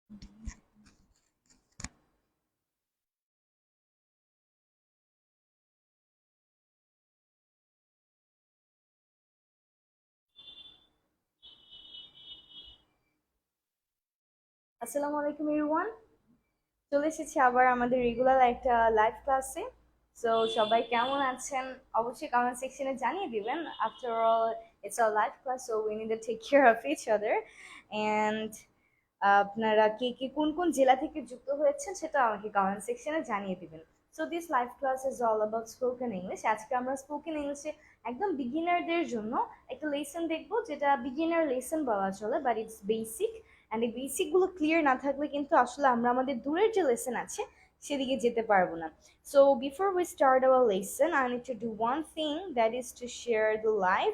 আসসালামু আলাইকুম এভরিওয়ান। চলে এসেছি আবার আমাদের রেগুলার একটা লাইভ ক্লাসে। সো সবাই কেমন আছেন অবশ্যই কমেন্ট সেকশনে জানিয়ে দিবেন। After all it's a live class, so we need to take care of each other. And আপনারা কে কে কোন কোন জেলা থেকে যুক্ত হয়েছেন সেটা আমাকে কমেন্ট সেকশনে জানিয়ে দিবেন। So this live class is all about spoken English. আজকে আমরা স্পোকেন ইংলিশে একদম বিগিনারদের জন্য একটা লেসন দেখবো, যেটা বিগিনার লেসন বলা চলে, বাট ইটস বেসিক। অ্যান্ড এই বেসিকগুলো ক্লিয়ার না থাকলে কিন্তু আসলে আমরা আমাদের দূরের যে লেসন আছে সেদিকে যেতে পারবো না। So before we start our lesson, I need to do one thing, that is to share the live,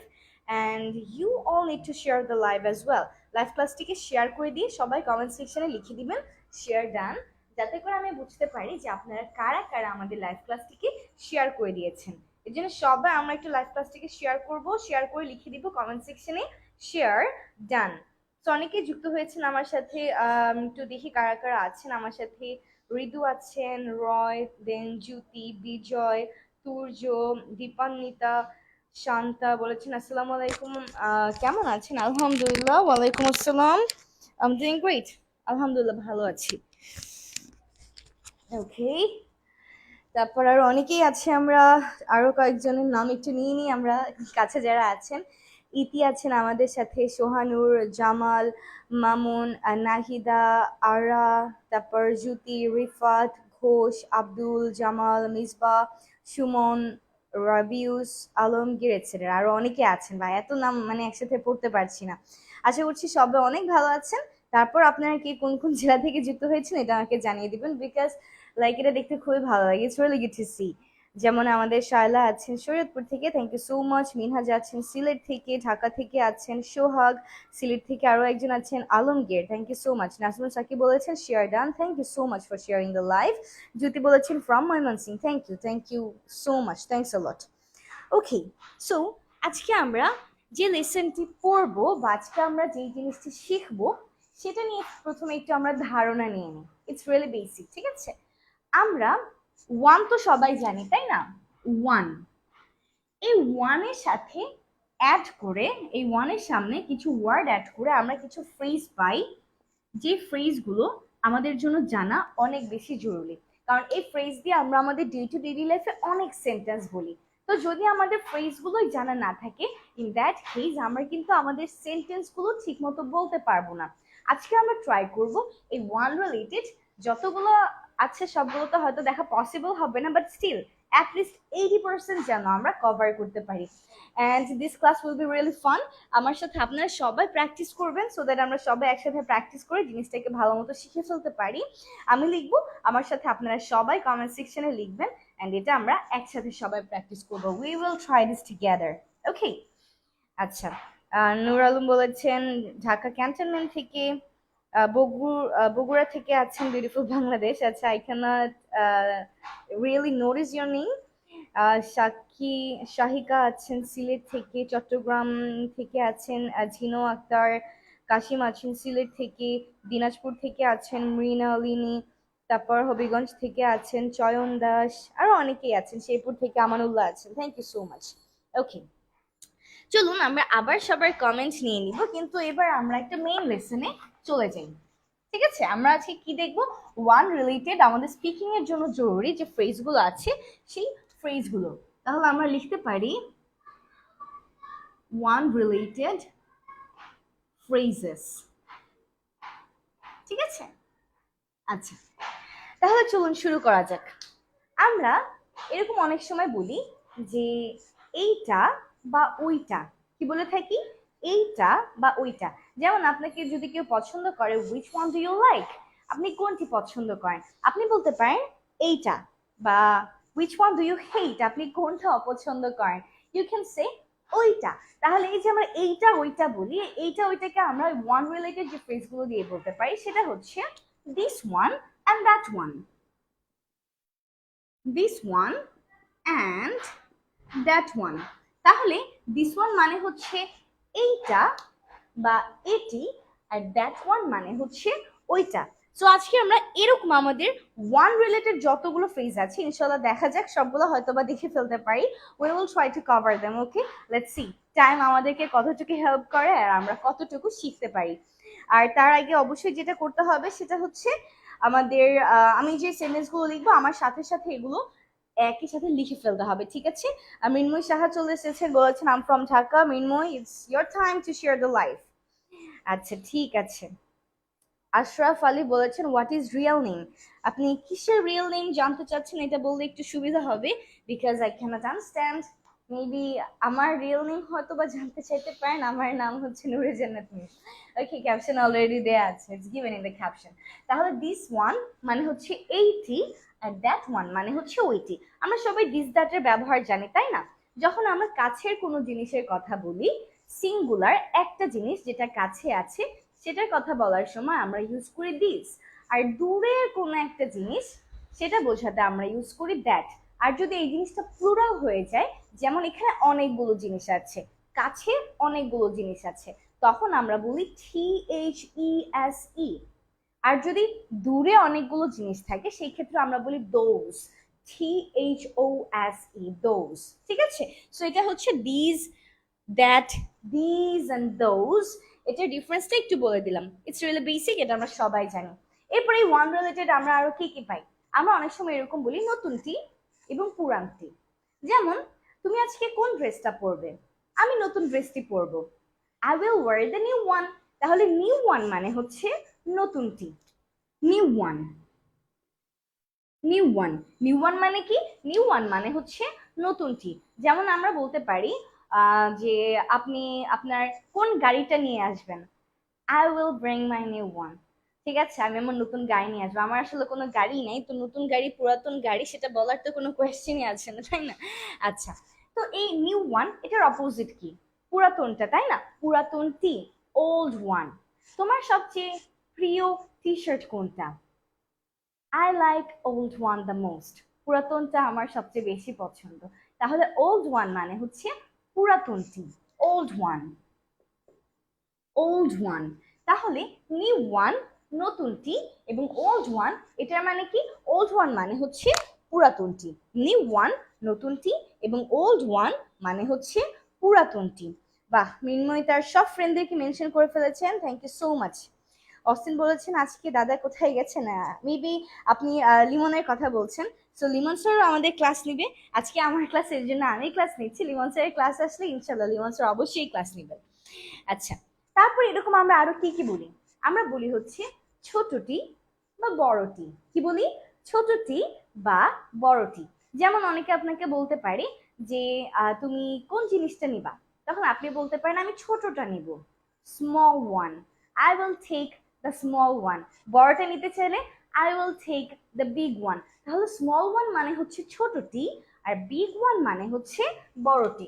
and you all need to share the live as well. Live ক্লাসটিকে শেয়ার করে দিয়ে সবাই comment সেকশনে লিখে দিবেন share done, যাতে করে আমি বুঝতে পারি যে আপনারা কারা কারা আমাদের লাইভ ক্লাসটিকে শেয়ার করে দিয়েছেন। এই জন্য সবাই আমরা একটু লাইভ ক্লাসটিকে শেয়ার করব, শেয়ার করে লিখে দিব কমেন্ট সেকশনে শেয়ার ডান। তো অনেকেই যুক্ত হয়েছেন আমার সাথে। একটু দেখি কারা কারা আছেন আমার সাথে। ঋদু আছেন, রয়, দেন জ্যোতি, বিজয়, তুর্য, দীপান্বিতা, শান্তা বলেছেন আসসালামু আলাইকুম। কেমন আছেন? আলহামদুলিল্লাহ। ওয়ালাইকুম আসসালাম। I am doing great. আলহামদুলিল্লাহ ভালো আছি। ওকে, তারপর আরো অনেকেই আছে। আমরা আরো কয়েকজনের নাম একটু নিয়ে নিই আমরা, কাছে যারা আছেন। ইতি আছেন আমাদের সাথে, সোহানুর, জামাল, মামুন, নাহিদা, আরা, তারপর জ্যোতি, রিফাত, ঘোষ, আব্দুল, জামাল, মিসবা, সুমন, রাবিউস, আলমগীর এটসেট্রা। আরো অনেকে আছেন ভাই, এত নাম মানে একসাথে পড়তে পারছি না। আশা করছি সবাই অনেক ভালো আছেন। তারপর আপনারা কি কোন কোন জেলা থেকে যুক্ত হয়েছেন এটা আমাকে জানিয়ে দিবেন, বিকজ লাইক এটা দেখতে খুবই ভালো লাগে। It's really good to see. যেমন আমাদের শায়লা আছেন শরীয়তপুর থেকে, thank you so much. Minhaj আছেন সিলেট থেকে, ঢাকা থেকে আছেন সোহাগ, সিলেট থেকে আরো একজন আছেন Alamgir, thank you so much. Nazmul Sakib বলেছেন share done, thank you so much for sharing the live. Jyoti বলেছেন from Mymensingh, thank you so much, thanks a lot. Okay, so আজকে আমরা যে লেসনটি পড়বো বা আজকে আমরা যেই জিনিসটি শিখবো সেটা নিয়ে প্রথমে একটু আমরা ধারণা নিয়ে নিই। ইটস রিয়েলি বেসিক, ঠিক আছে? আমরা ওয়ান তো সবাই জানি, তাই না? ওয়ান, এই ওয়ানের সাথে অ্যাড করে, এই ওয়ানের সামনে কিছু ওয়ার্ড অ্যাড করে আমরা কিছু ফ্রেজ পাই, যে ফ্রেজগুলো আমাদের জন্য জানা অনেক বেশি জরুরি। কারণ এই ফ্রেজ দিয়ে আমরা আমাদের ডে টু ডেইলি লাইফে অনেক সেন্টেন্স বলি। তো যদি আমাদের ফ্রেজগুলোই জানা না থাকে, ইন দ্যাট কেস আমরা কিন্তু আমাদের সেন্টেন্সগুলো ঠিক মতো বলতে পারবো না। আজকে আমরা ট্রাই করব এই ওয়ান রিলেটেড যতগুলো আছে সবগুলো তো হয়তো দেখা পসিবল হবে না, বাট স্টিল অ্যাটলিস্ট 80% যেন আমরা কভার করতে পারি। And this class will be really fun. আমার সাথে আপনারা সবাই প্র্যাকটিস করবেন, সো দ্যাট আমরা সবাই একসাথে প্র্যাকটিস করে জিনিসটাকে ভালো মতো শিখে ফেলতে পারি। আমি লিখবো, আমার সাথে আপনারা সবাই কমেন্ট সেকশনে লিখবেন, অ্যান্ড এটা আমরা একসাথে সবাই প্র্যাকটিস করবো। We will try this together. Okay, আচ্ছা। নূর আলম বলেছেন ঢাকা ক্যান্টনমেন্ট থেকে। বগুড়া থেকে আছেন বিউটিফুল বাংলাদেশ। আচ্ছা, I cannot really notice your name. Sakshi Shahika আছেন সিলেট থেকে, চট্টগ্রাম থেকে আছেন ঝিনো আক্তার, কাশিম আছেন সিলেট থেকে, দিনাজপুর থেকে আছেন মৃণা লিনি, তারপর হবিগঞ্জ থেকে আছেন চয়ন দাস, আরো অনেকেই আছেন, শেরপুর থেকে আমানুল্লাহ আছেন, থ্যাংক ইউ সো মাচ। ওকে, চলুন আমরা আবার সবার কমেন্ট নিয়ে নিব, কিন্তু এবার আমরা একটা মেইন লেসনে চলে যাই। ঠিক আছে, আমরা আজকে কি দেখবো? ওয়ান রিলেটেড আমাদের স্পিকিং এর জন্য জরুরি যে ফ্রেজগুলো আছে সেই ফ্রেজগুলো। তাহলে আমরা লিখতে পারি ওয়ান রিলেটেড ফ্রেজেস। ঠিক আছে, আচ্ছা, তাহলে চলুন শুরু করা যাক। আমরা এরকম অনেক সময় বলি যে এইটা বা ওইটা, কি বলে থাকি? এইটা বা ওইটা। যেমন আপনাকে যদি কেউ পছন্দ করে, which one do you like, আপনি কোনটি পছন্দ করেন, আপনি বলতে পারেন এইটা। বা which one do you hate, আপনি কোনটা অপছন্দ করেন, ইউ ক্যান সে ওইটা। তাহলে এই যে আমরা এইটা ওইটা বলি, এইটা ওইটাকে আমরা ওয়ান রিলেটেড যে ফ্রেজগুলো দিয়ে বলতে পারি সেটা হচ্ছে this one and that one, this one and that one। তাহলে this one মানে হচ্ছে এইটা বা এটি, আর that one মানে হচ্ছে ওইটা। সো আজকে আমরা এরকম আমাদের ওয়ান রিলেটেড যতগুলো ফ্রেজ আছে ইনশাল্লাহ দেখা যাক সবগুলো হয়তো বা দেখে ফেলতে পারি। We will try to cover them. Okay, let's see time আমাদেরকে কতটুকু হেল্প করে আর আমরা কতটুকু শিখতে পারি। আর তার আগে অবশ্যই যেটা করতে হবে সেটা হচ্ছে আমাদের আমি যে সেন্টেন্সগুলো লিখবো আমার সাথে সাথে এগুলো একই সাথে লিখে ফেলতে হবে, ঠিক আছে? মৃন্ময় সাহা চলে এসেছেন, বলেছেন I'm from Dhaka. Mrinmoy, it's your time to share the life. আচ্ছা ঠিক আছে। আশরাফ আলী বলেছেন হোয়াট ইজ রিয়েল নেম। আপনি কিসের রিয়েল নেম জানতে চাচ্ছেন এটা বললে একটু সুবিধা হবে, because I cannot understand. Maybe আমার রিয়েল নেম হয়তো বা জানতে চাইতে পারেন। আমার নাম হচ্ছে নূরে জান্নাত মিম। ওকে, ক্যাপশন অলরেডি দেয়া আছে, it's given in the caption. তাহলে দিস ওয়ান মানে হচ্ছে এইটি আর দ্যাট ওয়ান মানে হচ্ছে ওইটি। আমরা সবাই দিস দ্যাটের ব্যবহার জানি, তাই না? যখন আমরা কাছের কোনো জিনিসের কথা বলি, সিঙ্গুলার একটা জিনিস যেটা কাছে আছে সেটার কথা বলার সময় আমরা ইউজ করি দিস। আর দূরের কোনো একটা জিনিস সেটা বোঝাতে আমরা ইউজ করি দ্যাট। আর যদি এই জিনিসটা প্লুরাল হয়ে যায়, যেমন এখানে অনেকগুলো জিনিস আছে, কাছে অনেকগুলো জিনিস আছে, তখন আমরা বলি THESE। আর যদি দূরে অনেকগুলো জিনিস থাকে সেই ক্ষেত্রে আমরা বলি দোজ, THOSE, দোজ। ঠিক আছে? সো এটা হচ্ছে this, that, this and those. এটার ডিফারেন্সটা একটু বলে দিলাম, ইটস রিয়েলি বেসিক, এটা আমরা সবাই জানি। এরপরে ওয়ান রিলেটেড আমরা আরো কি কি পাই? আমরা অনেক সময় এরকম বলি নতুনটি এবং পুরানটি। যেমন তুমি আজকে কোন ড্রেসটা পরবে? আমি নতুন ড্রেসটি পরবো। I will wear the new one. তাহলে নিউ ওয়ান মানে হচ্ছে নতুনটি, new one, new one. New one মানে কি? নিউ ওয়ান মানে হচ্ছে নতুনটি। যেমন আমরা বলতে পারি যে আপনি আপনার কোন গাড়িটা নিয়ে আসবেন? I will bring my new one. ঠিক আছে, আমি আমার নতুন গাড়ি নিয়ে আসবো। আমার আসলে কোনো গাড়ি নেই, তো নতুন গাড়ি পুরাতন গাড়ি সেটা বলার তো কোনো কোয়েশ্চেনই আছে না, তাই না? আচ্ছা, তো এই নিউ ওয়ান এটার অপোজিট কি? পুরাতনটা, তাই না? পুরাতনটি, ওল্ড ওয়ান। তোমার সবচেয়ে প্রিয় টি শার্ট কোনটা? I like old one the most. পুরাতনটা আমার সবচেয়ে বেশি পছন্দ। তাহলে ওল্ড ওয়ান মানে হচ্ছে পুরাতনটি, ওল্ড ওয়ান, ওল্ড ওয়ান। তাহলে নিউ ওয়ান নতুনটি এবং ওল্ড ওয়ান এটার মানে কি? ওল্ড ওয়ান মানে হচ্ছে পুরাতনটি, নিউ ওয়ান নতুনটি এবং ওল্ড ওয়ান মানে হচ্ছে পুরাতনটি। বাহ, মৃন্ময় তার সব ফ্রেন্ডদেরকে মেনশন করে ফেলেছেন, thank you so much. Austin বলেছেন আজকে দাদা কোথায় গেছেন? মেবি আপনি লিমনের কথা বলছেন। সো লিমন স্যার আমাদের ক্লাস নিবে আজকে, আমার ক্লাসের জন্য আমি ক্লাস নিচ্ছি। লিমন স্যারের ক্লাস আসলে ইনশাল্লাহ লিমন স্যার অবশ্যই ক্লাস নেবেন। আচ্ছা, তারপর এরকম আমরা আরো কি কি বলি? আমরা বলি হচ্ছে ছোটটি বা বড়টি। কি বলি? ছোটটি বা বড়টি। যেমন অনেকে আপনাকে বলতে পারে যে তুমি কোন জিনিসটা নিবা, তখন আপনি বলতে পারেন আমি ছোটটা নিব, small one. I will take the small one. বড়টা নিতে চাইলে I will take the big one. তাহলে স্মল ওয়ান মানে হচ্ছে ছোটটি আর বিগ ওয়ান মানে হচ্ছে বড়টি।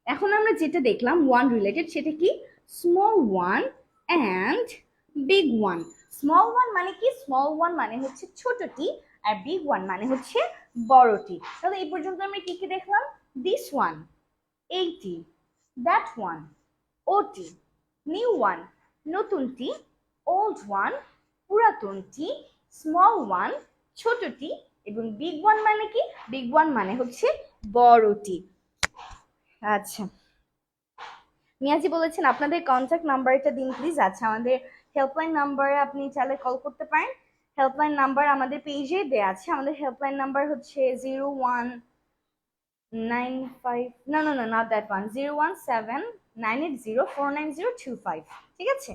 এখন আমরা যেটা দেখলাম ওয়ান রিলেটেড সেটা কি? Small one and big one. Small one মানে কি? স্মল ওয়ান মানে হচ্ছে ছোটটি আর বিগ ওয়ান মানে হচ্ছে বড়টি। তাহলে এই পর্যন্ত আমরা কি কি দেখলাম? দিস ওয়ান, এইটি, দ্যাট ওয়ান, ওটি, নিউ ওয়ান নতুনটি, ওল্ড ওয়ান পুরাতনটি, স্মল ওয়ান ছোটটি এবং বিগ ওয়ান মানে কি? বিগ ওয়ান মানে হচ্ছে বড়টি। আচ্ছা, মিয়াজি বলেছেন আপনাদের কন্ট্যাক্ট নাম্বারটা দিন প্লিজ। আচ্ছা, আমাদের হেল্পলাইন নাম্বারে আপনি চাইলে কল করতে পারেন। হেল্পলাইন নাম্বার আমাদের পেজে দেওয়া আছে। আমাদের হেল্পলাইন নাম্বার হচ্ছে 0195, no no no not that one, 017-980-49025। ঠিক আছে,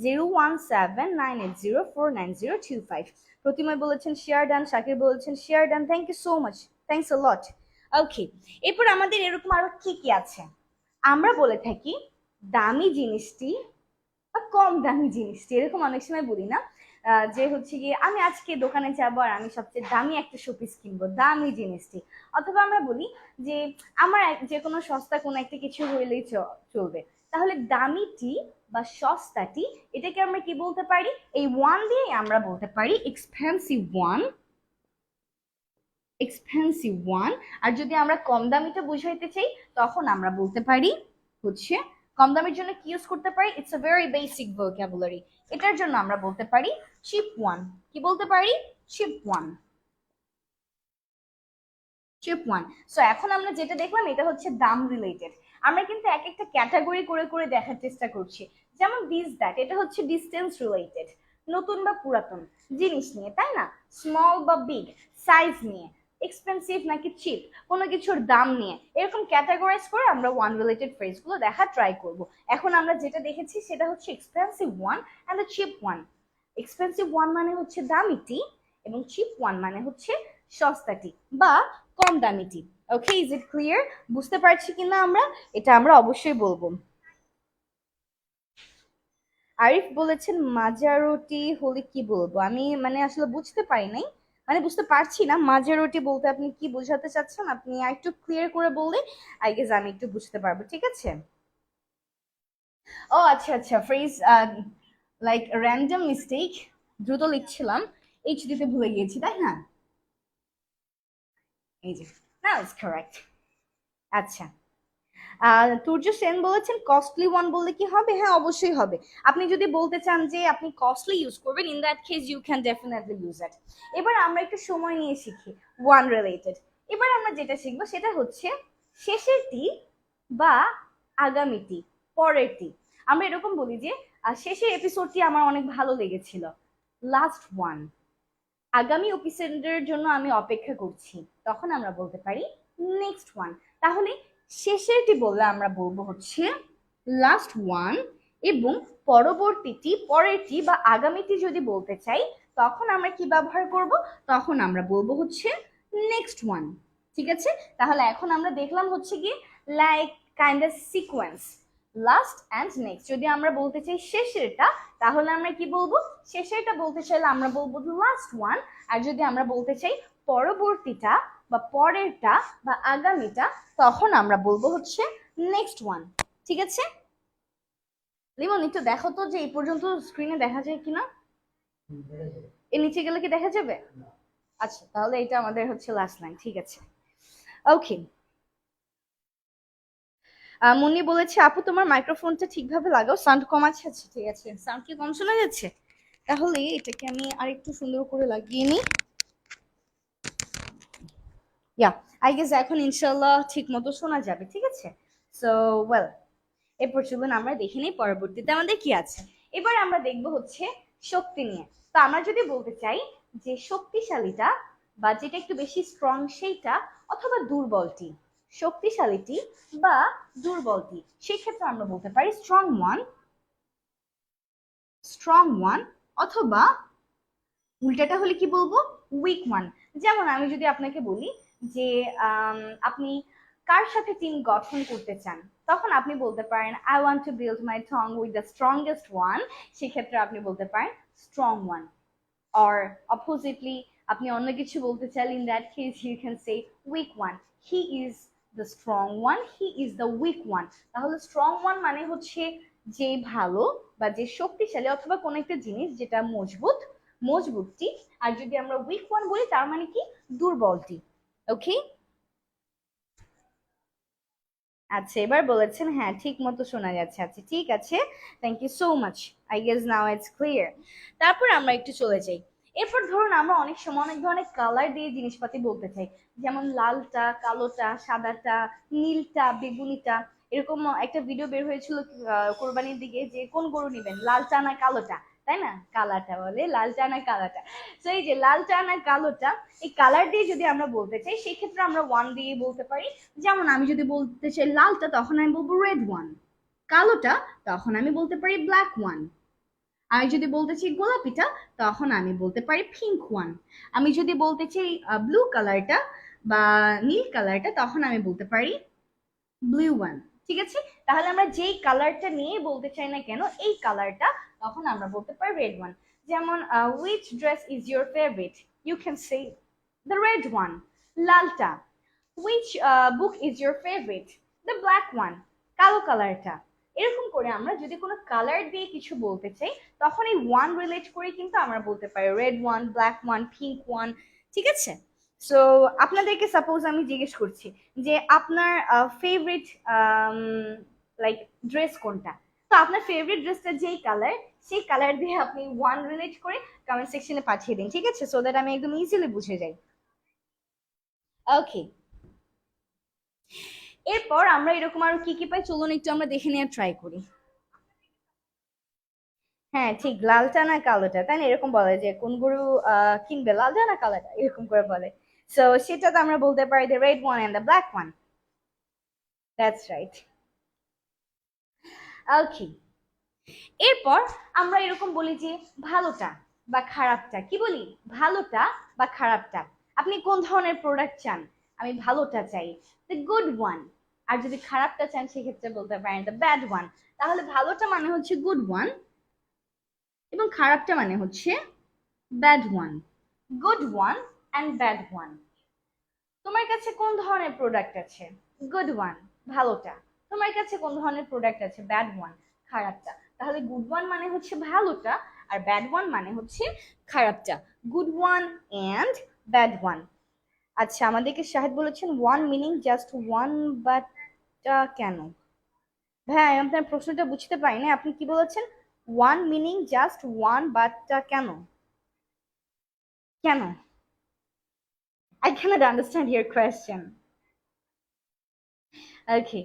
017-980-49025। প্রতিময় বলেছেন শেয়ার ডান, শাকির বলেছেন share done, thank you so much, thanks a lot. Okay, এরপর আমাদের এরকম আরো কি কি আছে? আমরা বলে থাকি দামি জিনিসটি বা কম দামি জিনিসটি, এরকম অনেক সময় বলি না যে হচ্ছে গিয়ে আমি আজকে দোকানে যাবো আর আমি সবচেয়ে দামি একটা শোপিস কিনবো, দামি জিনিসটি। অথবা আমরা বলি যে আমার যে কোনো সস্তা কোনো একটা কিছু হইলেই চলবে। তাহলে দামিটি বা সস্তাটি এটাকে আমরা কি বলতে পারি? এই ওয়ান দিয়ে আমরা বলতে পারি এক্সপেন্সিভ ওয়ান, এক্সপেন্সিভ ওয়ান। আর যদি আমরা কম দামিটা বুঝাইতে চাই তখন আমরা বলতে পারি হচ্ছে, কম দামের জন্য কি ইউজ করতে পারি? It's a very basic vocabulary. এটার জন্য আমরা বলতে পারি চিপ ওয়ান, কি বলতে পারি? Cheap one, cheap one. So এখন আমরা যেটা দেখলাম এটা হচ্ছে দাম রিলেটেড। আমরা কিন্তু এক একটা ক্যাটাগরি করে করে দেখার চেষ্টা করছি। যেমন দিস দ্যাট, এটা হচ্ছে ডিস্টেন্স রিলেটেড, নতুন বা পুরাতন জিনিস নিয়ে, তাই না? স্মল বা বিগ, সাইজ নিয়ে, এক্সপেন্সিভ নাকি চিপ, কোনো কিছুর দাম নিয়ে, এরকম ক্যাটাগরাইজ করে আমরা ওয়ান রিলেটেড ফ্রেজগুলো দেখা ট্রাই করব। এখন আমরা যেটা দেখেছি সেটা হচ্ছে expensive one and the cheap one. Expensive one মানে হচ্ছে দামিটি, এবং চিপ ওয়ান মানে হচ্ছে সস্তাটি বা কম দামিটি। ওকে, ইজ ইট ক্লিয়ার? বুঝতে পারছি কিনা আমরা, এটা আমরা অবশ্যই বলবো। আরিফ বলেছেন মাজারোটি হলে কি বলবো? আমি মানে আসলে বুঝতে পারি নাই, মানে বুঝতে পারছি না মাজারোটি বলতে আপনি কি বোঝাতে চাচ্ছেন। আপনি একটু ক্লিয়ার করে বললে আই গেস আমি একটু বুঝতে পারবো। ঠিক আছে। ও আচ্ছা আচ্ছা, ফ্রেজ লাইক র্যান্ডম মিস্টেক, দ্রুত লিখছিলাম, এইচ দিতে ভুলে গিয়েছি, তাই না? এই যে, নাও ইটস কারেক্ট। আচ্ছা, তুর্য সেন বলেছেন কস্টলি ওয়ান বললে কি হবে? হ্যাঁ, অবশ্যই হবে। আপনি যদি বলতে চান যে আপনি কস্টলি ইউজ করবেন, in that case you can definitely use it. এবার আমরা একটু সময় নিয়ে শিখি ওয়ান রিলেটেড। এবার আমরা যেটা শিখবো সেটা হচ্ছে শেষেরটি বা আগামীটি, পরেরটি। আমরা এরকম বলি যে শেষের এপিসোডটি আমার অনেক ভালো লেগেছিল, লাস্ট ওয়ান। আগামী এপিসোডের জন্য আমি অপেক্ষা করছি, তখন আমরা বলতে পারি নেক্সট ওয়ান। তাহলে শেষেরটি বললে আমরা বলবো হচ্ছে লাস্ট ওয়ান, এবং পরবর্তীটি, পরেরটি বা আগামীটি যদি বলতে চাই তখন আমরা কি ব্যবহার করব? তখন আমরা বলবো হচ্ছে নেক্সট ওয়ান। ঠিক আছে। তাহলে এখন আমরা দেখলাম হচ্ছে কি like kind of sequence, last and next. যদি আমরা বলতে চাই শেষেরটা তাহলে আমরা কি বলবো? শেষেরটা বলতে চাইলে আমরা বলবো লাস্ট ওয়ান। আর যদি আমরা বলতে চাই পরবর্তীটা বা পরেরটা বা আগামীটা, তখন আমরা বলবো হচ্ছে নেক্সট ওয়ান। ঠিক আছে। লিমন একটু দেখো তো যে এই পর্যন্ত স্ক্রিনে দেখা যায় কিনা, এর নিচে গেলে কি দেখা যাবে? আচ্ছা, তাহলে এটা আমাদের হচ্ছে লাস্ট লাইন। ঠিক আছে, ওকে। মুন্নি বলেছে আপু তোমার মাইক্রোফোনটা ঠিকভাবে লাগাও, সাউন্ড কম আছে। আচ্ছা ঠিক আছে, সাউন্ড কি কম শোনা যাচ্ছে? তাহলে এটাকে আমি আরেকটু সুন্দর করে লাগিয়ে নিই। ইয়া, আই গেস এখন ইনশাল্লাহ ঠিক মতো শোনা যাবে। ঠিক আছে। সো ওয়েল, এরপর চলুন আমরা দেখে নিই পরবর্তীতে আমাদের কি আছে। এবার আমরা দেখবো হচ্ছে শক্তি নিয়ে। তো আমরা যদি বলতে চাই যে শক্তিশালীটা বা যেটা একটু বেশি স্ট্রং সেইটা, অথবা দুর্বলটি, শক্তিশালীটি বা দুর্বলটি, সেক্ষেত্রে আমরা বলতে পারি স্ট্রং ওয়ান, স্ট্রং ওয়ান, অথবা উল্টাটা হলে কি বলবো? Weak one. যেমন আমি যদি আপনাকে বলি যে আপনি কার সাথে টিম গঠন করতে চান, তখন আপনি বলতে পারেন আই ওয়ান্ট টু বিল্ড মাই টং উইথ দ্য স্ট্রংগেস্ট ওয়ান। সেক্ষেত্রে আপনি বলতে পারেন স্ট্রং ওয়ান। অর অপোজিটলি আপনি অন্য কিছু বলতে চাইলে in that case you can say weak one, he is the strong one, he is the weak one. তাহলে স্ট্রং ওয়ান মানে হচ্ছে যে ভালো বা যে শক্তিশালী, অথবা কোনো একটা জিনিস যেটা মজবুত, মজবুতটি। আর যদি আমরা উইক ওয়ান বলি তার মানে কি? দুর্বলটি। ওকে। আচ্ছা, এবার বলেছেন হ্যাঁ ঠিক মতো শোনা যাচ্ছে। আচ্ছা ঠিক আছে, thank you so much, I guess now it's clear. তারপর আমরা একটু চলে যাই। এরপর ধরুন আমরা অনেক সময় অনেক ধরনের কালার দিয়ে জিনিসপাতি বলতে চাই, যেমন লালটা, কালোটা, সাদাটা, নীলটা, বেগুনিটা। এরকম একটা ভিডিও বের হয়েছিল কোরবানির দিকে, যে কোন গরু নিবেন, লালটা না কালোটা, তাই না? কালাটা বলে, লালটা না কালাটা। তো এই যে লালটা না কালোটা, এই কালার দিয়ে যদি আমরা বলতে চাই সেক্ষেত্রে আমরা ওয়ান দিয়ে বলতে পারি। যেমন আমি যদি বলতে চাই লালটা, তখন আমি বলবো রেড ওয়ান। কালোটা, তখন আমি বলতে পারি ব্ল্যাক ওয়ান। আমি যদি বলতে চাই গোলাপিটা, তখন আমি বলতে পারি পিঙ্ক ওয়ান। আমি যদি বলতে চাই ব্লু কালারটা বা নীল কালারটা, তখন আমি বলতে পারি ব্লু ওয়ান। ঠিক আছে। তাহলে আমরা যেই কালারটা নিয়ে বলতে চাই না কেন এই কালারটা, তখন আমরা বলতে পারি রেড ওয়ান। যেমন which dress is your favorite, you can say the red one, লালটা। which book is your favorite, the black one, কালো কালারটা। এরকম করে আমরা যদি কোনো কালার দিয়ে কিছু বলতে চাই, তখন এই ওয়ান রিলেট করে কিন্তু আমরা বলতে পারি red one, black one, pink one. ঠিক আছে। সো আপনাদেরকে সাপোজ আমি জিজ্ঞেস করছি যে আপনার ফেভারিট লাইক ড্রেস কোনটা, তো আপনার ফেভারিট ড্রেসটা যেই কালার সেই কালার দিয়ে আপনি ওয়ান রিলেট করে কমেন্ট সেকশনে পাঠিয়ে দিন, ঠিক আছে, সো দ্যাট আমি একদম ইজিলি বুঝে যাই। ওকে, এরপর আমরা এরকম আরো কি কি পাই চলুন একটু আমরা দেখে নেওয়ার ট্রাই করি। হ্যাঁ ঠিক, লালটা না কালোটা, তাই না, এরকম বলে যে কোন গরু কিনবে, লালটা না কালোটা, এরকম করে বলে। সো সেটা তো আমরা বলতে পারি the red one and the black one. That's right. Okay, এরপর আমরা এরকম বলি যে ভালোটা বা খারাপটা, কি বলি, ভালোটা বা খারাপটা। আপনি কোন ধরনের প্রোডাক্ট চান? আমি ভালোটা চাই, দ্য গুড ওয়ান। আর যদি খারাপটা চান সেক্ষেত্রে বলতে পারেন দ্য ব্যাড ওয়ান। তাহলে ভালোটা মানে হচ্ছে গুড ওয়ান এবং খারাপটা মানে হচ্ছে bad one. Good one and bad one. তোমার কাছে কোন ধরনের প্রোডাক্ট আছে? গুড ওয়ান, ভালোটা। তোমার কাছে কোন ধরনের প্রোডাক্ট আছে? ব্যাড ওয়ান, খারাপটা। তাহলে গুড ওয়ান মানে হচ্ছে ভালোটা আর ব্যাড ওয়ান মানে হচ্ছে খারাপটা। Good one and bad one. আচ্ছা, আমাদেরকে শাহেদ বলেছেন one meaning just one, but কেন? ভাই আমি আপনার প্রশ্নটা বুঝতে পারি না, আপনি কি বলেছেন? One meaning just one, but কেন? কেন? I cannot understand your question. Okay.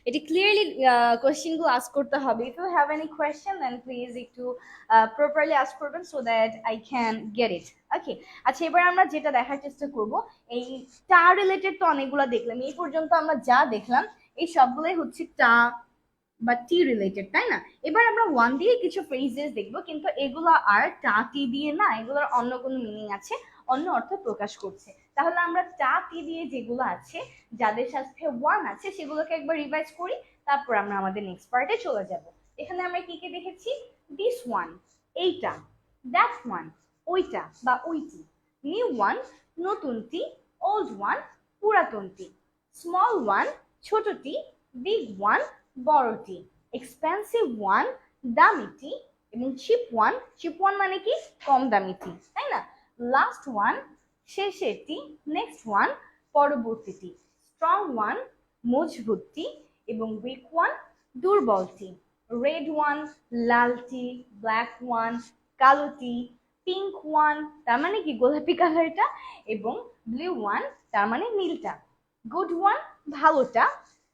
এটা ক্লিয়ারলি কোশ্চেন গুলো আস্ক করতে হবে। If you have any question then please একটু প্রপারলি আস্ক করবেন so that I can get it. Okay, আচ্ছা এবার আমরা যেটা দেখার চেষ্টা করব, এই টা রিলেটেড তো অনেকগুলো দেখলাম, এই পর্যন্ত আমরা যা দেখলাম এই সবগুলোই হচ্ছে টা বা টি রিলেটেড, তাই না? এবার আমরা ওয়ান দিয়ে কিছু ফ্রেজেস দেখবো, কিন্তু এগুলো আর টা টি দিয়ে না, এগুলোর অন্য কোনো মিনিং আছে, অন্য অর্থ প্রকাশ করছে। তাহলে আমরা টা টি দিয়ে যেগুলো আছে, যাদের সাথে ওয়ান আছে, সেগুলোকে একবার রিভাইজ করি, তারপর আমরা আমাদের নেক্সট পার্টে চলে যাব। এখানে আমরা কি কি দেখেছি? দিস ওয়ান, এইটা, দ্যাট ওয়ান, ওইটা বা ওইটি, নিউ ওয়ান, নতুনটি, ওল্ড ওয়ান, পুরাতনটি, স্মল ওয়ান, ছোটটি, বিগ ওয়ান, বড়টি, এক্সপেন্সিভ ওয়ান, দামিটি, এবং চিপ ওয়ান, চিপ ওয়ান মানে কি, কম দামিটি, তাই না? লাস্ট ওয়ান, শেষেরটি, নেক্সট ওয়ান, পরবর্তীটি, স্ট্রং ওয়ান, মজবুতটি, এবং উইক ওয়ান, দুর্বলটি, রেড ওয়ান, লালটি, ব্ল্যাক ওয়ান, কালোটি, পিঙ্ক ওয়ান তার মানে কি গোলাপি কালারটা, এবং ব্লু ওয়ান তার মানে নীলটা। গুড ওয়ান ভালোটা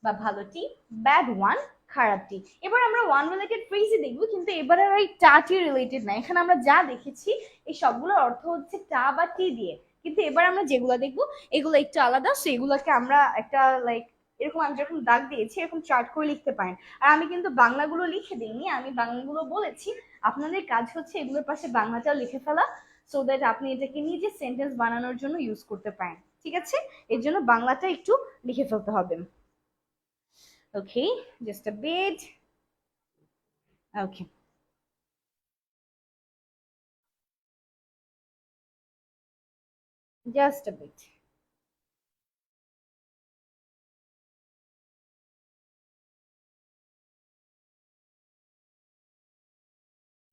বা ভালোটি, ব্যাড ওয়ান খারাপটি। এবার আমরা ওয়ান রিলেটেড ফ্রেজই দেখবো, কিন্তু এবার আর এই টাটি রিলেটেড না। এখানে আমরা যা দেখেছি এই সবগুলোর অর্থ হচ্ছে টা বা টি দিয়ে, কিন্তু এবার আমরা যেগুলো দেখবো এগুলো একটু আলাদা, সো এগুলোকে আমরা একটা লাইক এরকম আমি যখন দাগ দিয়েছি এরকম চার্ট করে লিখতে পারেন। আর আমি কিন্তু বাংলাগুলো লিখে দিইনি, আমি বাংলাগুলো বলেছি। আপনাদের কাজ হচ্ছে এগুলোর পাশে বাংলাটাও লিখে ফেলা, সো দ্যাট আপনি এটাকে নিজে সেন্টেন্স বানানোর জন্য ইউজ করতে পারেন, ঠিক আছে? এর জন্য বাংলাটা একটু লিখে ফেলতে হবে। Okay, just a bit. Okay. Just a bit.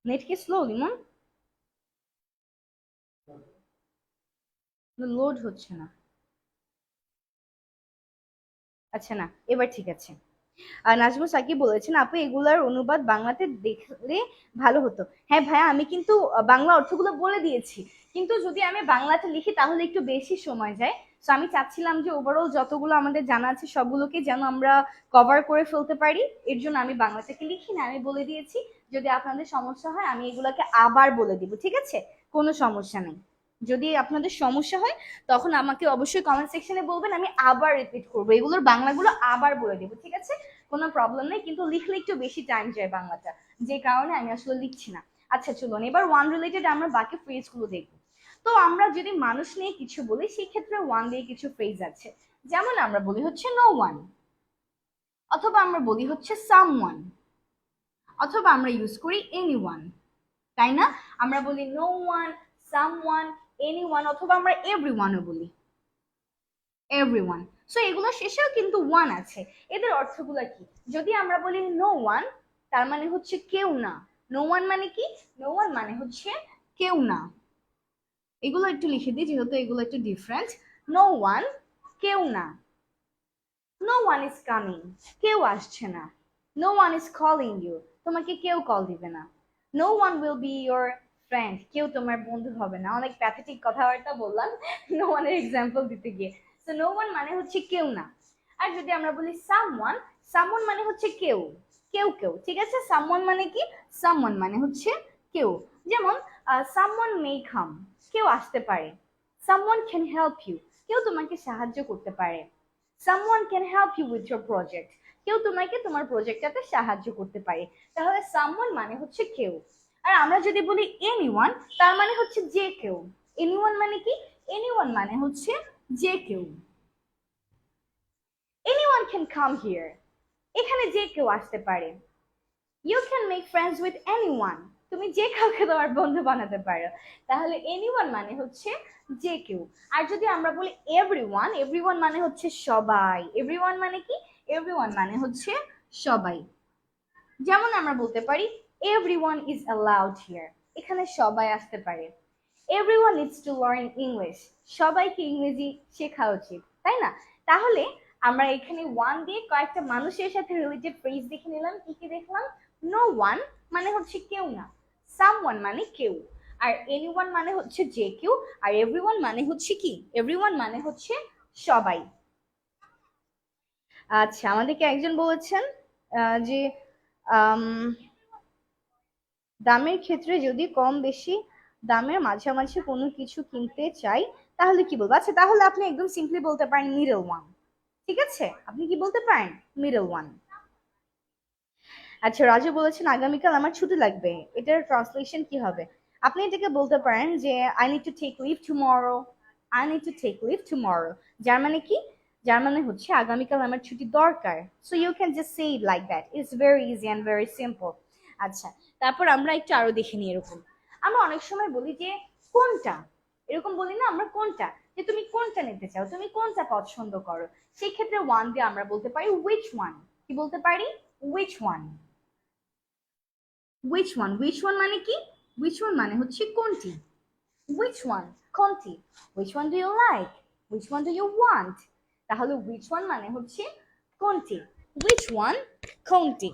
Net কি স্লো লিমন? লোড হচ্ছে না। আচ্ছা না, এবার ঠিক আছে। আর নাজমুল সাকিব বলেছেন আপু এগুলার অনুবাদ বাংলাতে দেখলে ভালো হতো। হ্যাঁ ভাইয়া, আমি কিন্তু বাংলা অর্থগুলো বলে দিয়েছি, কিন্তু যদি আমি বাংলাতে লিখি তাহলে একটু বেশি সময় যায়। তো আমি চাচ্ছিলাম যে ওভারঅল যতগুলো আমাদের জানা আছে সবগুলোকে যেন আমরা কভার করে ফেলতে পারি, এর জন্য আমি বাংলা থেকে লিখি না, আমি বলে দিয়েছি। যদি আপনাদের সমস্যা হয় আমি এগুলোকে আবার বলে দিব, ঠিক আছে? কোনো সমস্যা নেই। যদি আপনাদের সমস্যা হয় তখন আমাকে অবশ্যই কমেন্ট সেকশনে বলবেন, আমি আবার রিপিট করবো, এগুলোর বাংলাগুলো আবার বলে দিব, ঠিক আছে? কোনো প্রবলেম নেই, কিন্তু লিখলে একটু বেশি টাইম যায় বাংলাটা, যে কারণে আমি আসলে লিখছি না। আচ্ছা চলুন এবার ওয়ান রিলেটেড আমরা বাকি ফ্রেজ গুলো দেখবো। তো আমরা যদি মানুষ নিয়ে কিছু বলি সেই ক্ষেত্রে ওয়ান দিয়ে কিছু ফ্রেজ আছে, যেমন আমরা বলি হচ্ছে নো ওয়ান, অথবা আমরা বলি হচ্ছে সামওয়ান, অথবা আমরা ইউজ করি এনিওয়ান, তাই না? আমরা বলি নো ওয়ান, সামওয়ান, এনিওয়ান, অথবা আমরা এভরিওয়ানও বলি, এভরিওয়ান। সো এগুলো শেষেও কিন্তু ওয়ান আছে। এদের অর্থগুলো কি? যদি আমরা বলি নো ওয়ান, তার মানে হচ্ছে কেউ না। নো ওয়ান মানে কি? নো ওয়ান মানে হচ্ছে কেউ না। এগুলো একটু লিখে দিই যেহেতু এগুলো একটু ডিফারেন্ট। নো ওয়ান, কেউ না। নো ওয়ান ইজ কামিং, কেউ আসছে না। No one is calling you, তোমাকে কেউ কল দিবে না। No one will be your friend, কেউ তোমার বন্ধু হবে না। অনেক প্যাথেটিক কথাবার্তা বললাম নো ওয়ানের এক্সাম্পল দিতে গিয়ে। তো নো ওয়ান মানে হচ্ছে কেউ না। আর যদি আমরা বলি সামওয়ান, সামওয়ান মানে হচ্ছে কেউ, কেউ কেউ, ঠিক আছে। সামওয়ান মানে কি? সামওয়ান মানে হচ্ছে কেউ। যেমন সামওয়ান মে কাম, কেউ আসতে পারে। সামওয়ান ক্যান হেল্প ইউ, কেউ তোমাকে সাহায্য করতে পারে। Someone can help you with your project, কেউ তোমাকে তোমার প্রজেক্টটাতে সাহায্য করতে পারে। তাহলে সামওয়ান মানে হচ্ছে কেউ। আর আমরা যদি বলি এনিওয়ান, তার মানে হচ্ছে যে কেউ। এনিওয়ান মানে কি? এনিওয়ান মানে হচ্ছে যে কেউ। এনিওয়ান ক্যান কাম হিয়ার, এখানে যে কেউ আসতে পারে। You can make friends with anyone, তুমি যে কাউকে তোমার বন্ধু বানাতে পারো। তাহলে এনিওয়ান মানে হচ্ছে যে কেউ। আর যদি আমরা বলি এভরিওয়ান, এভরিওয়ান মানে হচ্ছে সবাই। এভরিওয়ান মানে কি? এভরিওয়ান মানে হচ্ছে সবাই। যেমন আমরা বলতে পারি এভরিওয়ান ইজ অ্যালাউড হিয়ার, এখানে সবাই আসতে পারে। Everyone needs to learn English, সবাইকে ইংরেজি শেখা উচিত, তাই না? তাহলে আমরা এখানে ওয়ান দিয়ে কয়েকটা মানুষের সাথে রিলেটেড ফ্রেজ দেখে নিলাম। কি কি দেখলাম? নো ওয়ান মানে হচ্ছে কেউ না, সামওয়ান মানে কেউ, আর এনিওয়ান মানে হচ্ছে যে কেউ, আর এভরিওয়ান মানে হচ্ছে কি? এভরিওয়ান মানে হচ্ছে সবাই। আচ্ছা, আমাদেরকে একজন বলেছেন যে দামের ক্ষেত্রে যদি কম বেশি দামের মাঝামাঝি কোনো কিছু কিনতে চাই তাহলে কি বলবো? আচ্ছা, তাহলে আপনি একদম সিম্পলি বলতে পারেন মিডল ওয়ান, ঠিক আছে? আপনি কি বলতে পারেন? Middle one. আচ্ছা, রাজু বলেছেন আগামীকাল আমার ছুটি লাগবে, এটার ট্রান্সলেশন কি হবে? আপনি এটাকে বলতে পারেন যে I need to take leave tomorrow, I need to take leave tomorrow. যার মানে কি? যার মানে হচ্ছে আগামীকাল আমার ছুটি দরকার। So you can just say it like that, it's very easy and very simple. আচ্ছা, তারপর আমরা একটু আরো দেখে নিই। এরকম আমরা অনেক সময় বলি যে কোনটা, এরকম বলি না আমরা কোনটা, যে তুমি কোনটা নিতে চাও, তুমি কোনটা পছন্দ করো। সেই ক্ষেত্রে ওয়ান দিয়ে আমরা বলতে পারি উইচ ওয়ান। কি বলতে পারি? Which one. which one, which one মানে কি? which one মানে হচ্ছে কোনটি। which one, কোনটি। which one do you like, which one do you want। তাহলে which one মানে হচ্ছে কোনটি, which one কোনটি।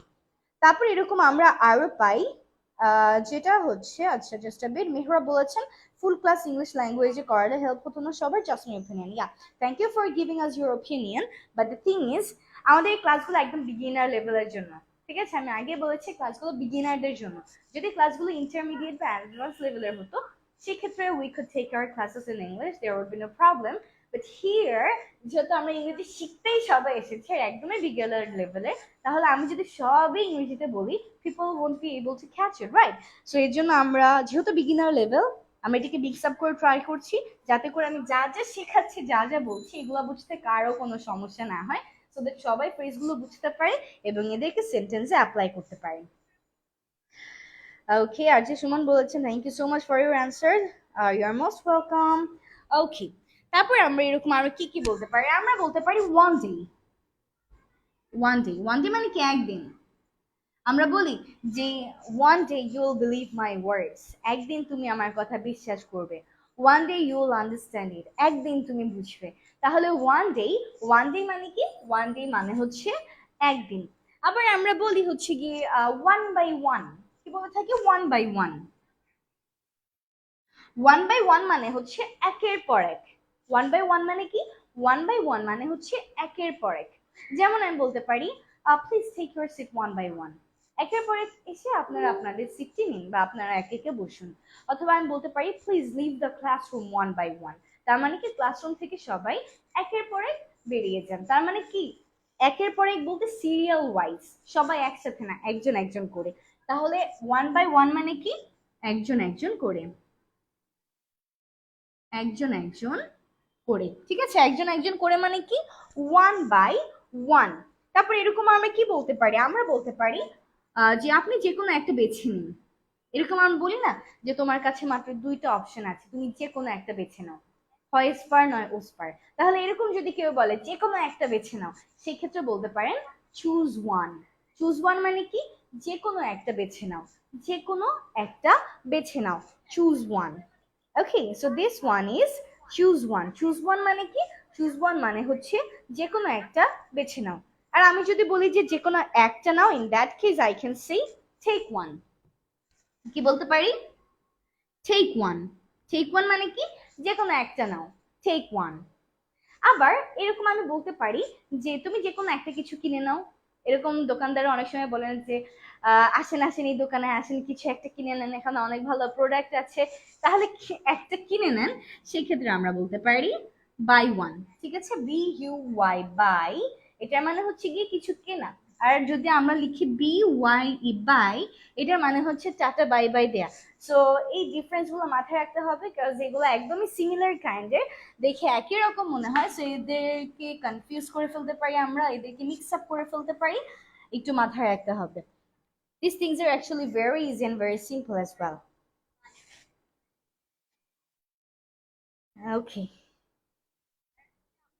তারপর এরকম আমরা আরো পাই যেটা হচ্ছে, আচ্ছা জাস্ট আ বিট, মেহরা বলেছেন ফুল ক্লাস ইংলিশ ল্যাঙ্গুয়েজে করালে হেল্প হতো না সবার? Just my opinion. Yeah, thank you for giving us your opinion, but the thing is আমাদের এই ক্লাসগুলো একদম বিগিনার লেভেলের জন্য, ঠিক আছে? আমি আগে বলেছি ক্লাসগুলো বিগিনারদের জন্য। যদি ক্লাসগুলো ইন্টারমিডিয়েট বা অ্যাডভান্স লেভেলের হতো সেক্ষেত্রে we could take our classes in English, there would be no problem. But here যেহেতু আমরা ইংরেজি শিখতেই সবাই এসেছে একদমই বিগিনার লেভেলে, তাহলে আমি যদি সবই ইংরেজিতে বলি people won't be able to catch it, right? So এর জন্য আমরা যেহেতু বিগিনার লেভেল, আমরা এটাকে মিক্স আপ করে ট্রাই করছি যাতে করে আমি যা যা শেখাচ্ছি, যা যা বলছি এগুলো বুঝতে কারো কোনো সমস্যা না হয়, সো দ্যাট সবাই ফ্রেজগুলো বুঝতে পারে এবং এদেরকে সেন্টেন্সে অ্যাপ্লাই করতে পারে। ওকে, আর যে সুমন বলেছেন thank you so much for your answer, you are most welcome. Okay, তারপর আমরা এরকম আরো কি কি বলতে পারি? আমরা বলতে পারি one day. One day, one day মানে কি? একদিন। আমরা বলি যে one day you will believe my words, একদিন তুমি আমার কথা বিশ্বাস করবে। One day you will understand it, একদিন তুমি বুঝবে। তাহলে ওয়ান ডে, ওয়ান ডে মানে কি? ওয়ান ডে মানে হচ্ছে একদিন। আবার আমরা বলি হচ্ছে গিয়ে ওয়ান বাই ওয়ান, কি বলে থাকি? One by one. One by one মানে হচ্ছে একের পর এক। ওয়ান বাই ওয়ান মানে কি? ওয়ান বাই ওয়ান মানে হচ্ছে একের পর এক। যেমন আমি বলতে পারি please take your seat one by one, একের পর এক এসে আপনারা আপনাদের সিটটি নিন বা আপনারা একে একে বসুন। অথবা আমি বলতে পারি please leave the classroom one by one, তার মানে কি ক্লাসরুম থেকে সবাই একের পর এক বেরিয়ে যান। তার মানে কি একের পর এক বলতে সিরিয়াল ওয়াইজ, সবাই একসাথে না, একজন একজন করে। তাহলে ওয়ান বাই ওয়ান মানে কি? একজন একজন করে, একজন একজন করে, ঠিক আছে? একজন একজন করে মানে কি? One by one. তারপর এরকম আমরা কি বলতে পারি? আমরা বলতে পারি যে আপনি যে কোনো একটা বেছে নিন। এরকম আমি বলি না যে তোমার কাছে মাত্র দুইটা অপশন আছে, তুমি যে কোনো একটা বেছে নাও, হয় স্পার নয় ওস্পার। তাহলে এরকম যদি কেউ বলে যে কোনো একটা বেছে নাও, সেক্ষেত্রে বলতে পারেন চুজ ওয়ান। চুজ ওয়ান মানে কি? যে কোনো একটা বেছে নাও, যে কোনো একটা বেছে নাও, choose one. Okay, so this one is choose one. Choose one মানে কি? চুজ ওয়ান মানে হচ্ছে যে কোনো একটা বেছে নাও। আর আমি যদি বলি যে যে কোনো একটা নাও, in that case I can say take one. কি বলতে পারি? Take one. টেক ওয়ান মানে কি? যে কোনো একটা নাও, টেক ওয়ান। আবার এরকম আমি বলতে পারি যে তুমি যে কোনো একটা কিছু কিনে নাও। এরকম দোকানদার অনেক সময় বলেন যে আসেন আসেন এই দোকানে আসেন, কিছু একটা কিনে নেন, এখানে অনেক ভালো প্রোডাক্ট আছে, তাহলে একটা কিনে নেন। সেক্ষেত্রে আমরা বলতে পারি বাই ওয়ান। ঠিক আছে, BUY, বাই, এটার মানে হচ্ছে গিয়ে কিছু কেনা। আর যদি আমরা লিখি BYE, বাই, এটার মানে হচ্ছে টাটা বাই বাই দেয়া। সো এই ডিফারেন্স গুলো মাথায় রাখতে হবে, কারণ এগুলো একদমই সিমিলার কাইন্ডের, দেখে একই রকম মনে হয়, সো এদেরকে কনফিউজ করে ফেলতে পারি, আমরা এদেরকে মিক্স আপ করে ফেলতে পারি, একটু মাথায় রাখতে হবে। These things are actually very easy and very simple as well. Okay.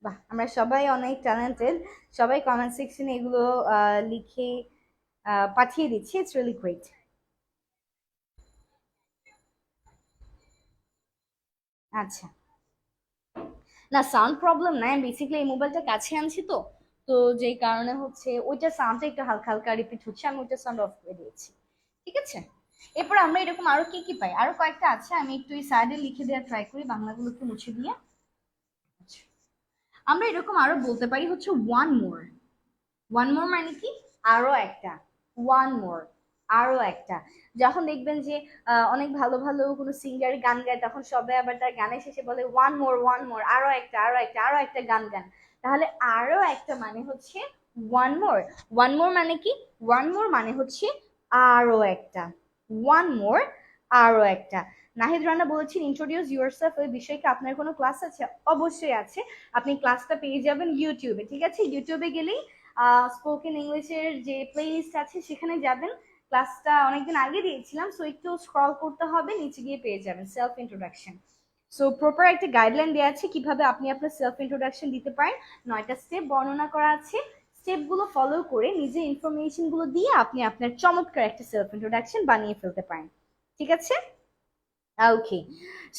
বাহ, আমরা সবাই অনেক ট্যালেন্টেড, সবাই কমেন্ট সেকশনে এগুলো লিখে পাঠিয়ে দিচ্ছি। It's really great. আচ্ছা, না সাউন্ড প্রবলেম নাই, বেসিক্যালি এই মোবাইলটা কাছে আনছি তো, তো যেই কারণে হচ্ছে ওইটা সাউন্ডটা একটু হালকা হালকা রিপিট হচ্ছে, আমি ওইটা সাউন্ড অফ করে দিয়েছি। ঠিক আছে, এরপর আমরা এরকম আরো কি কি পাই, আরো কয়েকটা আছে, আমি একটু এই সাইডে লিখে দেওয়ার ট্রাই করি, বাংলাগুলোকে মুছে দিয়ে। আচ্ছা, আমরা এরকম আরো বলতে পারি হচ্ছে ওয়ান মোর। ওয়ান মোর মানে কি? আরো একটা। ওয়ান মোর, আরো একটা। যখন দেখবেন যে অনেক ভালো ভালো কোনো সিঙ্গার গান গায়, তখন সবাই আবার তার গানের শেষে বলে ওয়ান মোর, ওয়ান মোর, আরো একটা, আরো একটা, আরো একটা গান গান। তাহলে আরো একটা মানে হচ্ছে ওয়ান মোর। ওয়ান মোর মানে কি? ওয়ান মোর মানে হচ্ছে আরো একটা। ওয়ান মোর, আরো একটা। নাহিদ রানা বলেছেন ইন্ট্রোডিউস ইউরসেলফ, ওই বিষয়ে কি আপনার কোনো ক্লাস আছে? অবশ্যই আছে, আপনি ক্লাসটা পেয়ে যাবেন ইউটিউবে। ঠিক আছে, ইউটিউবে গেলেই স্পোকেন ইংলিশের যে প্লে লিস্ট আছে সেখানে যাবেন। ক্লাসটা অনেকদিন আগে দিয়েছিলাম, সো একটু স্ক্রল করতে হবে, নিচে গিয়ে পেয়ে যাবেন সেলফ ইন্ট্রোডাকশন। সো প্রপার একটা গাইডলাইন দেওয়া আছে কিভাবে আপনি আপনার সেলফ ইন্ট্রোডাকশন দিতে পারেন, 9টা স্টেপ বর্ণনা করা আছে। স্টেপগুলো ফলো করে নিজের ইনফরমেশন গুলো দিয়ে আপনি আপনার চমৎকার একটা সেলফ ইন্ট্রোডাকশন বানিয়ে ফেলতে পারেন। ঠিক আছে, ওকে।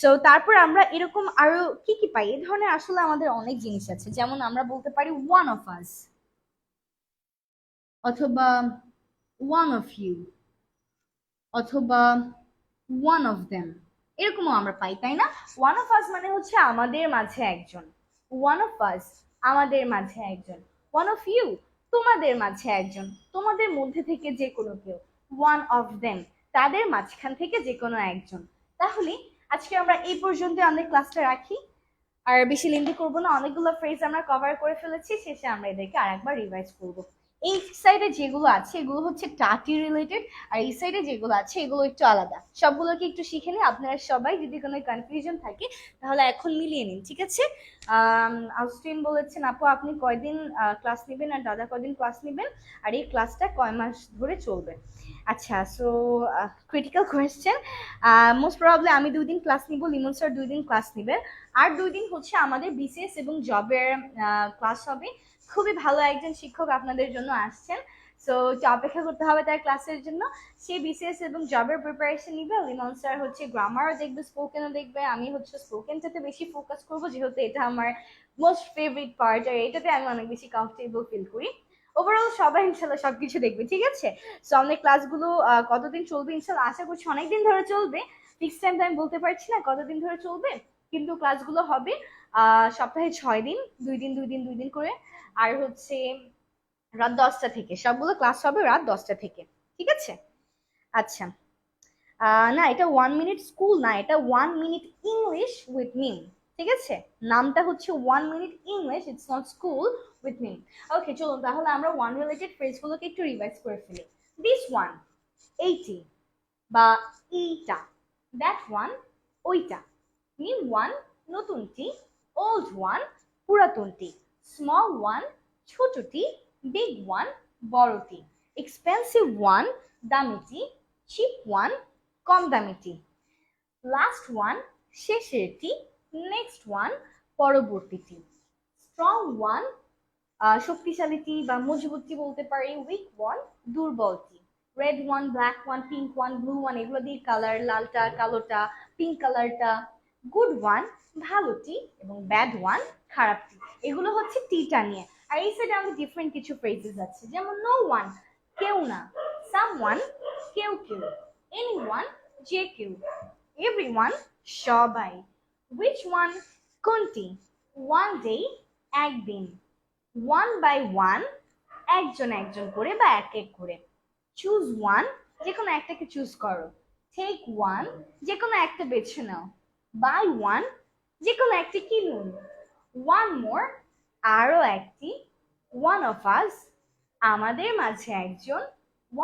সো তারপর আমরা এরকম আরো কি কি পাই, এই ধরনের আসলে আমাদের অনেক জিনিস আছে, যেমন আমরা বলতে পারি ওয়ান অফ আস, অথবা ওয়ান অফ ইউ, অথবা ওয়ান অফ দেম, এরকমও আমরা পাই, তাই না? ওয়ান অফ আস মানে হচ্ছে আমাদের মাঝে একজন। ওয়ান অফ আস, আমাদের মাঝে একজন। ওয়ান অফ ইউ, তোমাদের মাঝে একজন, তোমাদের মধ্যে থেকে যে কোনো কেউ। ওয়ান অফ দেম, তাদের মাঝখান থেকে যে কোনো একজন। তাহলে আজকে আমরা এই পর্যন্ত আমাদের ক্লাসটা রাখি, আর বেশি লেন্দি করবো না, অনেকগুলো ফ্রেজ আমরা কভার করে ফেলেছি, শেষে আমরা এদেরকে আরেকবার রিভাইজ করবো। এই সাইডে যেগুলো আছে এগুলো হচ্ছে টাটি রিলেটেড, আর এই সাইডে যেগুলো আছে এগুলো একটু আলাদা, সবগুলোকে একটু শিখে নিই। আপনারা সবাই যদি কোনো কনফিউশন থাকে তাহলে এখন মিলিয়ে নিন। ঠিক আছে, আউস্টিন বলেছেন আপু আপনি কয়দিন ক্লাস নেবেন, আর দাদা কয়দিন ক্লাস নেবেন, আর এই ক্লাসটা কয় মাস ধরে চলবে? আচ্ছা, so critical question. Most probably আমি 2 দিন ক্লাস নিব, লিমন স্যার 2 দিন ক্লাস নেবেন, আর 2 দিন হচ্ছে আমাদের বিসিএস এবং জবের ক্লাস হবে। খুবই ভালো একজন শিক্ষক আপনাদের জন্য আসছেন, সো একটু অপেক্ষা করতে হবে তার ক্লাসের জন্য। সে বিসিএস এবং জবের প্রিপারেশন নিবে, লিমন স্যার হচ্ছে গ্রামারও দেখবে, স্পোকেনও দেখবে, আমি হচ্ছে স্পোকেনটাতে বেশি ফোকাস করবো, যেহেতু এটা আমার মোস্ট ফেভারিট পার্ট, আর এটাতে আমি অনেক বেশি কমফোর্টেবল ফিল করি। ওভারঅল সবাই ইনশাল্লাহ সবকিছু দেখবে। ঠিক আছে, সো আমাদের ক্লাসগুলো কতদিন চলবে ইনশাল্লাহ, আশা করছি অনেকদিন ধরে চলবে। ফিক্স টাইম তো আমি বলতে পারছি না কতদিন ধরে চলবে, কিন্তু ক্লাসগুলো হবে সপ্তাহে 6 দিন, 2 দিন করে। আর হচ্ছে রাত 10টা থেকে, সবগুলো ক্লাস হবে রাত 10টা থেকে। ঠিক আছে, আচ্ছা। না, এটা 1 মিনিট স্কুল না, এটা 1 মিনিট ইংলিশ উইথ মি। ঠিক আছে, নামটা হচ্ছে 1 minute English, it's not school with me. Okay, চলুন তাহলে আমরা ওয়ান রিলেটেড ফ্রেজগুলোকে একটু রিভাইজ করে ফেলি। দিস ওয়ান, এইটি বা এইটা, দ্যাট ওয়ান, ওইটা, নিউ ওয়ান, নতুনটি, ওল্ড ওয়ান, পুরাতনটি, স্মল ওয়ান, ছোটটি, বিগ ওয়ান, বড়টি, এক্সপেন্সিভ ওয়ান, দামিটি, চিপ ওয়ান, কম দামিটি, লাস্ট ওয়ান, শেষেরটি, নেক্সট ওয়ান, পরবর্তীটি, স্ট্রং ওয়ান, শক্তিশালীটি বা মজবুতটি বলতে পারি, উইক ওয়ান, দুর্বলটি, red one, black one, pink one, blue one, এগুলো দিয়ে কালার, লালটা, কালোটা, পিঙ্ক কালারটা, গুড ওয়ান, ভালোটি, এবং ব্যাড ওয়ান, খারাপটি। এগুলো হচ্ছে টিটা নিয়ে। আর এই সাইডে আমাদের ডিফারেন্ট কিছু ফ্রেজেস আছে, যেমন নো ওয়ান, কেউ না, সাম ওয়ান, কেউ কেউ, anyone যে কেউ, everyone সবাই, which one কোনটি, one day একদিন, one by one একজন একজন করে বা এক এক করে, choose one যে কোনো একটাকে চুজ করো, take one যে কোনো একটা বেছে নাও, buy one যে কোনো একটি কিনুন, one more আরো একটি, one of us আমাদের মাঝে একজন,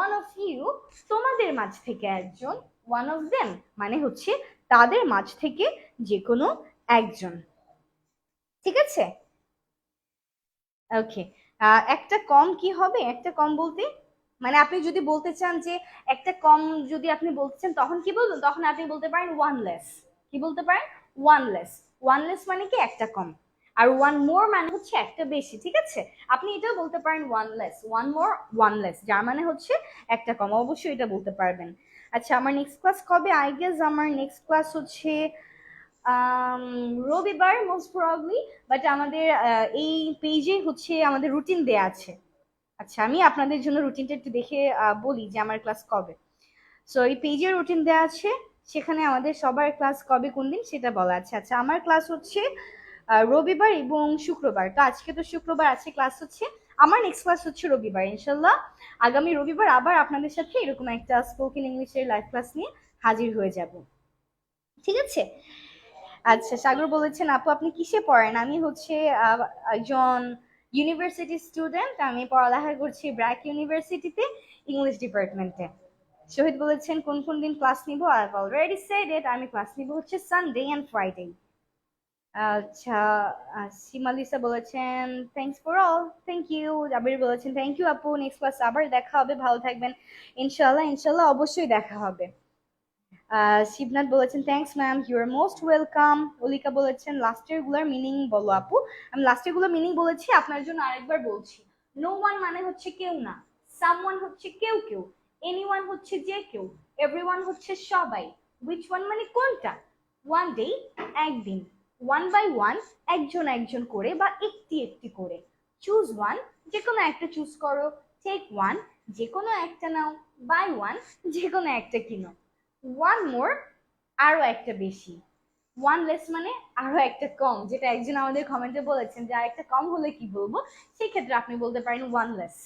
one of you তোমাদের মাঝ থেকে একজন, one of them মানে হচ্ছে তাদের মাঝ থেকে যে কোনো একজন। ঠিক আছে, ওকে। একটা কম কি হবে, একটা কম বলতে মানে আপনি যদি বলতে চান যে একটা কম যদি আপনি বলতে চান তখন কি বলবেন, তখন আপনি বলতে পারেন ওয়ান লেস। কি বলতে পারেন, ওয়ান লেস। ওয়ান লেস মানে কি একটা কম, আর ওয়ান মোর মানে হচ্ছে একটা বেশি। ঠিক আছে, আপনি এটাও বলতে পারেন one less, one more, one less, যার মানে হচ্ছে একটা কম, অবশ্যই এটা বলতে পারবেন। আচ্ছা, আমার নেক্সট ক্লাস কবে? আই গেস আমার নেক্সট ক্লাস হচ্ছে রবিবার মোস্ট প্রবাবলি, বাট আমাদের এই পেজে হচ্ছে আমাদের রুটিন দেয়া আছে। আচ্ছা, আমি আপনাদের জন্য রুটিনটা একটু দেখে বলি যে আমার ক্লাস কবে। সো এই পেজে রুটিন দেওয়া আছে, সেখানে আমাদের সবার ক্লাস কবে কোন দিন সেটা বলা আছে। আচ্ছা, আমার ক্লাস হচ্ছে রবিবার এবং শুক্রবার। তো আজকে তো শুক্রবার আছে, ক্লাস হচ্ছে আমার নেক্সট ক্লাস হচ্ছে রবিবার ইনশাল্লাহ। আগামী রবিবার আবার আপনাদের সাথে এরকম একটা স্পোকেন ইংলিশের লাইভ ক্লাস নিয়ে হাজির হয়ে যাব। ঠিক আছে। আচ্ছা, সাগর বলেছেন আপু আপনি কিসে পড়েন? আমি হচ্ছে একজন ইউনিভার্সিটি স্টুডেন্ট, আমি পড়ালেখা করছি ব্র্যাক ইউনিভার্সিটিতে, ইংলিশ ডিপার্টমেন্টে। শহীদ বলেছেন কোন কোন দিন ক্লাস নিব? I have already said it, আমি ক্লাস নিব হচ্ছে সানডে এন্ড ফ্রাইডে। আচ্ছা, সীমালিসা বলেছেন thanks for all, thank you. Jabir বলেছেন থ্যাংক ইউ আপু, নেক্সট ক্লাস আবার দেখা হবে, ভালো থাকবেন। ইনশাল্লাহ ইনশাল্লাহ অবশ্যই দেখা হবে। শিবনাথ বলেছেন thanks ma'am, you are most welcome. Alika বলেছেন লাস্টের গুলার মিনিং বলো আপু। আমি লাস্টের গুলোর মিনিং বলেছি, আপনার জন্য আরেকবার বলছি। নো ওয়ান মানে হচ্ছে কেউ না, সামওয়ান হচ্ছে কেউ কেউ, এনিওয়ান হচ্ছে যে কেউ, এভরিওয়ান হচ্ছে সবাই, হুইচ ওয়ান মানে কোনটা, ওয়ান ডে একদিন, ওয়ান বাই ওয়ান একজন একজন করে বা একটি একটি করে, চুজ ওয়ান যে কোনো একটা চুজ করো, টেক ওয়ান যে কোনো একটা নাও, বাই ওয়ান যে কোনো একটা কিনো, ওয়ান মোর আরো একটা বেশি, ওয়ান লেস মানে আরো একটা কম, যেটা একজন আমাদের কমেন্টে বলেছেন যে আর একটা কম হলে কি বলবো, সেই ক্ষেত্রে আপনি বলতে পারেন one less.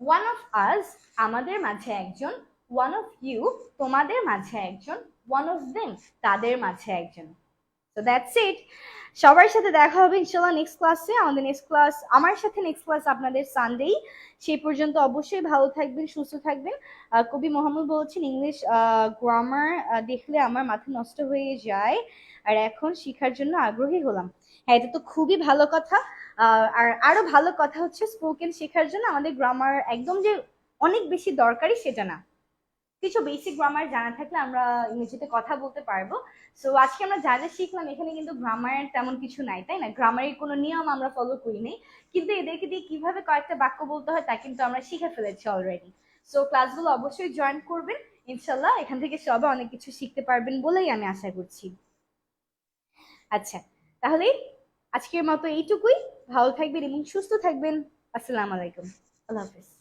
One of us আমাদের মাঝে একজন, ওয়ান অফ ইউ তোমাদের মাঝে একজন, ওয়ান অফ দেম তাদের মাঝে একজন। So that's it. সবার সাথে দেখা হবে ইনশাল্লাহ নেক্সট ক্লাসে। আমাদের নেক্সট ক্লাস, আমার সাথে নেক্সট ক্লাস আপনাদের সানডেই। সেই পর্যন্ত অবশ্যই ভালো থাকবেন, সুস্থ থাকবেন। কবি মোহাম্মদ বলছেন ইংলিশ গ্রামার দেখলে আমার মাথা নষ্ট হয়ে যায়, আর এখন শেখার জন্য আগ্রহী হলাম। হ্যাঁ, এটা তো খুবই ভালো কথা। আর আরো ভালো কথা হচ্ছে স্পোকেন শেখার জন্য আমাদের গ্রামার একদম যে অনেক বেশি দরকারি সেটা না, কিছু বেসিক গ্রামার জানা থাকলে আমরা ইংরেজিতে কথা বলতে পারবো। সো আজকে আমরা যা যা শিখলাম এখানে কিন্তু গ্রামারের তেমন কিছু নাই, তাই না? গ্রামারের কোনো নিয়ম আমরা ফলো করি নাই, কিন্তু এদেরকে দিয়ে কিভাবে কয়েকটা বাক্য বলতে হয় তা কিন্তু আমরা শিখে ফেলেছি অলরেডি। সো ক্লাসগুলো অবশ্যই জয়েন করবেন ইনশাল্লাহ, এখান থেকে সবাই অনেক কিছু শিখতে পারবেন বলেই আমি আশা করছি। আচ্ছা, তাহলে আজকের মতো এইটুকুই। ভালো থাকবেন এবং সুস্থ থাকবেন। আসসালামু আলাইকুম, আল্লাহ হাফিজ।